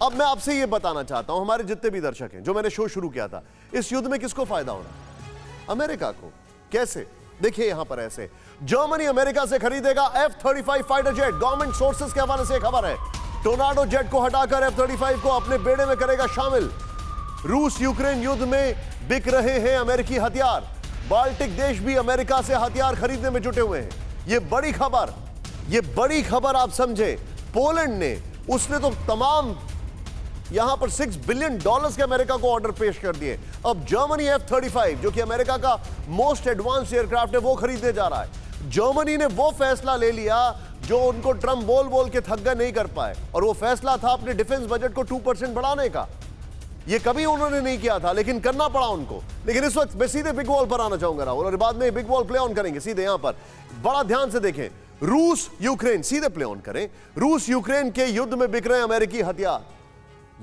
अब मैं आपसे ये बताना चाहता हूं, हमारे जितने भी दर्शक हैं, जो मैंने शो शुरू किया था, इस युद्ध में किसको फायदा हो रहा है? अमेरिका को। कैसे? देखिए यहां पर ऐसे, जर्मनी अमेरिका से खरीदेगा F-35 fighter jet. Government sources के हवाले से खबर है, टोर्नाडो जेट को हटाकर F-35 को अपने बेड़े में करेगा शामिल। रूस यूक्रेन युद्ध में बिक रहे हैं अमेरिकी हथियार। बाल्टिक देश भी अमेरिका से हथियार खरीदने में जुटे हुए हैं। ये बड़ी खबर आप समझे। पोलैंड ने, उसने तो तमाम यहां पर $6 बिलियन के अमेरिका को ऑर्डर पेश कर दिए। अब जर्मनी F-35 जो कि अमेरिका का मोस्ट एडवांस एयरक्राफ्ट है, वो खरीदने जा रहा है। जर्मनी ने वो फैसला ले लिया जो उनको ट्रंप बोल के थक गए, नहीं कर पाए, और वो फैसला था अपने डिफेंस बजट को 2% बढ़ाने का। ये कभी उन्होंने नहीं किया था, लेकिन करना पड़ा उनको। लेकिन इस वक्त मैं सीधे बिग वॉल पर आना चाहूंगा राहुल, और बाद में बिग वॉल प्ले ऑन करेंगे सीधे यहां पर। बड़ा ध्यान से देखें, रूस यूक्रेन, सीधे प्ले ऑन करें। रूस यूक्रेन के युद्ध में बिक रहे हैं अमेरिकी हथियार।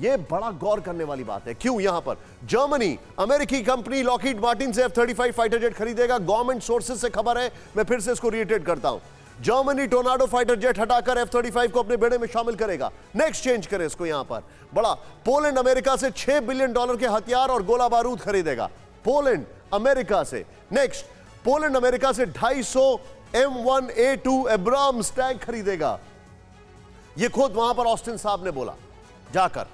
यह बड़ा गौर करने वाली बात है। क्यों? यहां पर जर्मनी, अमेरिकी कंपनी लॉकहीड मार्टिन से F-35 फाइटर जेट खरीदेगा। गवर्नमेंट सोर्सेज से खबर है, मैं फिर से इसको रिइटरेट करता हूं। जर्मनी टोर्नाडो फाइटर जेट हटाकर F-35 को अपने बेड़े में शामिल करेगा। नेक्स्ट चेंज करें इसको यहां पर। बड़ा, पोलैंड अमेरिका से $6 बिलियन के हथियार और गोला बारूद खरीदेगा। पोलैंड अमेरिका से। नेक्स्ट, पोलैंड अमेरिका से 250 M1A2 एब्राम्स टैंक खरीदेगा। यह खुद वहां पर ऑस्टिन साहब ने बोला जाकर,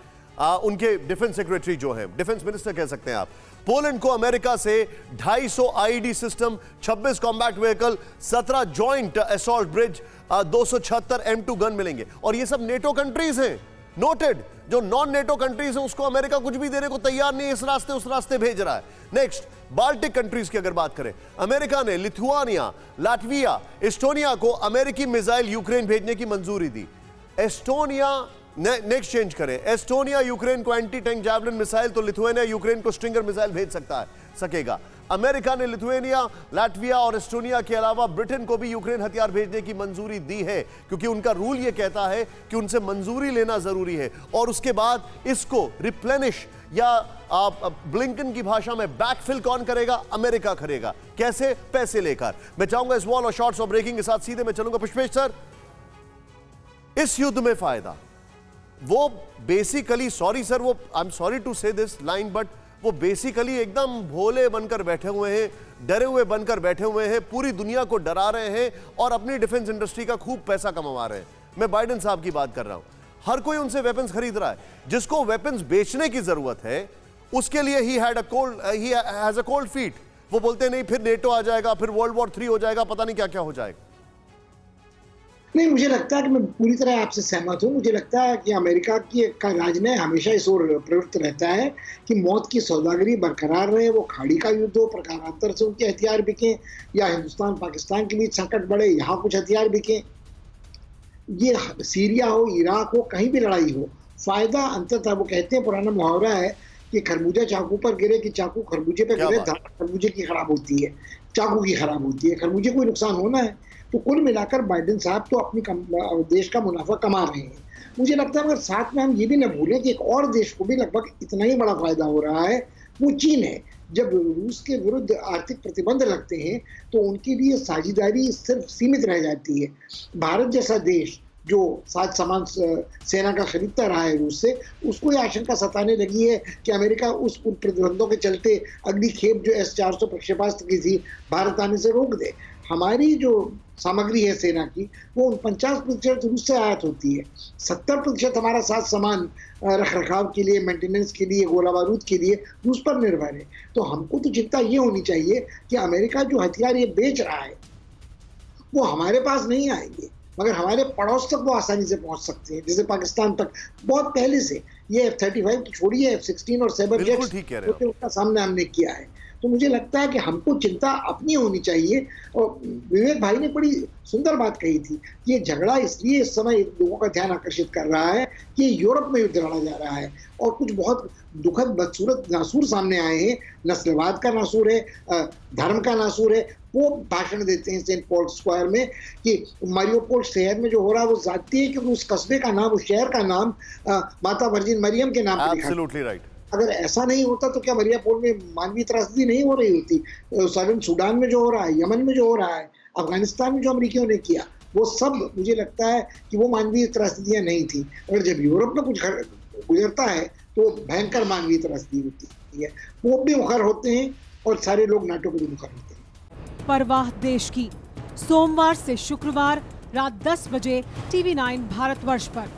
उनके डिफेंस सेक्रेटरी जो है, डिफेंस मिनिस्टर कह सकते हैं आप। पोलैंड को अमेरिका से 250 IED system, 26 combat vehicle, 17 joint assault bridge, 276 M2 gun मिलेंगे। और ये सब नेटो कंट्रीज हैं। नोटेड, जो नॉन नेटो कंट्रीज हैं उसको अमेरिका कुछ भी देने को तैयार नहीं, इस रास्ते उस रास्ते भेज रहा है। नेक्स्ट, बाल्टिक कंट्रीज की अगर बात करें, अमेरिका ने लिथुआनिया, लाटविया, एस्टोनिया को अमेरिकी मिसाइल यूक्रेन भेजने की मंजूरी दी। एस्टोनिया, नेक्स्ट चेंज करें, एस्टोनिया यूक्रेन को एंटी टैंक जैवलिन मिसाइल, तो लिथुआनिया यूक्रेन को स्ट्रिंगर मिसाइल भेज सकेगा। अमेरिका ने लिथुआनिया, लाटविया और एस्टोनिया के अलावा ब्रिटेन को भी यूक्रेन हथियार भेजने की मंजूरी दी है, क्योंकि उनका रूल यह कहता है कि उनसे मंजूरी लेना जरूरी है, और उसके बाद इसको रिप्लेनिश या ब्लिंकन की भाषा में बैकफिल कौन करेगा? अमेरिका करेगा। कैसे? पैसे लेकर। मैं चाहूंगा इस वॉल और शॉर्ट्स और ब्रेकिंग के साथ सीधे मैं चलूंगा पुष्पेश सर। इस युद्ध में फायदा वो बेसिकली, सॉरी सर, वो आई एम सॉरी टू से दिस लाइन, बट वो बेसिकली एकदम भोले बनकर बैठे हुए हैं, डरे हुए बनकर बैठे हुए हैं, पूरी दुनिया को डरा रहे हैं और अपनी डिफेंस इंडस्ट्री का खूब पैसा कमा रहे हैं। मैं बाइडेन साहब की बात कर रहा हूं। हर कोई उनसे वेपन्स खरीद रहा है। जिसको वेपन्स बेचने की जरूरत है उसके लिए he has a cold feet. वो बोलते नहीं फिर नेटो आ जाएगा, फिर वर्ल्ड वॉर 3 हो जाएगा, पता नहीं क्या क्या हो जाएगा। नहीं, मुझे लगता है कि मैं पूरी तरह आपसे सहमत हूं। मुझे लगता है कि अमेरिका का राजनय हमेशा इस ओर प्रवृत्त रहता है कि मौत की सौदागरी बरकरार रहे। वो खाड़ी का युद्ध हो, प्रकारांतर से उनके हथियार बिकें, या हिंदुस्तान पाकिस्तान के बीच संकट बढ़े, यहाँ कुछ हथियार बिकें, ये सीरिया हो, इराक हो, कहीं भी लड़ाई हो, फायदा अंततः, वो कहते हैं, पुराना मुहावरा है कि खरबूजा चाकू पर गिरे कि चाकू खरबूजे पर गिरे, खरबूजे की खराब होती है, चाकू की खराब होती है, खरबूजे को नुकसान होना है। तो कुल मिलाकर बाइडेन साहब तो अपनी देश का मुनाफा कमा रहे हैं। मुझे लगता है मगर साथ में हम ये भी न भूलें कि एक और देश को भी लगभग इतना ही बड़ा फायदा हो रहा है, वो चीन है। जब रूस के विरुद्ध आर्थिक प्रतिबंध लगते हैं तो उनके लिए साझेदारी सिर्फ सीमित रह जाती है। भारत जैसा देश जो साथ सामान सेना का खरीदता रहा है रूस से, उसको ये आशंका सताने लगी है कि अमेरिका उस प्रतिबंधों के चलते अगली खेप जो S-400 प्रक्षेपास्त्र की थी भारत आने से रोक दे। हमारी जो सामग्री है सेना की, वो 49% रूस से आयात होती है। 70% हमारा साथ सामान रख रखाव के लिए, मेंटेनेंस के लिए, गोला बारूद के लिए रूस पर निर्भर है। तो हमको तो चिंता ये होनी चाहिए कि अमेरिका जो हथियार ये बेच रहा है वो हमारे पास नहीं आएंगे, मगर हमारे पड़ोस तक वो आसानी से पहुंच सकते हैं। जैसे पाकिस्तान तक बहुत पहले से ये F-35 की छोड़िए, F-16 और साइबर जेट्स उसका सामना हमने किया है। तो मुझे लगता है कि हमको चिंता अपनी होनी चाहिए। और विवेक भाई ने बड़ी सुंदर बात कही थी कि ये झगड़ा इसलिए इस समय लोगों का ध्यान आकर्षित कर रहा है कि यूरोप में युद्ध लड़ा जा रहा है, और कुछ बहुत दुखद बदसूरत नासूर सामने आए हैं। नस्लवाद का नासूर है, धर्म का नासूर है। वो भाषण देते हैं सेंट पॉल स्क्वायर में कि मारियोपोल शहर में जो हो रहा है वो जाती है, क्योंकि उस कस्बे का नाम, उस शहर का नाम माता वर्जिन मरियम के नाम पर लिखा है। अगर ऐसा नहीं होता तो क्या मारियोपोल में मानवीय त्रासदी नहीं हो रही होती? सदर्न सूडान में जो हो रहा है, यमन में जो हो रहा है, अफगानिस्तान में जो अमेरिकियों ने किया, वो सब मुझे लगता है कि वो मानवीय त्रासदियां नहीं थी। अगर जब यूरोप में कुछ गुजरता है तो वो भयंकर मानवीय त्रासदी होती है। वो भी मुखर होते हैं और सारे लोग नाटो को भी मुखर होते हैं। परवाह देश की, सोमवार से शुक्रवार रात 10 बजे TV9 भारतवर्ष पर।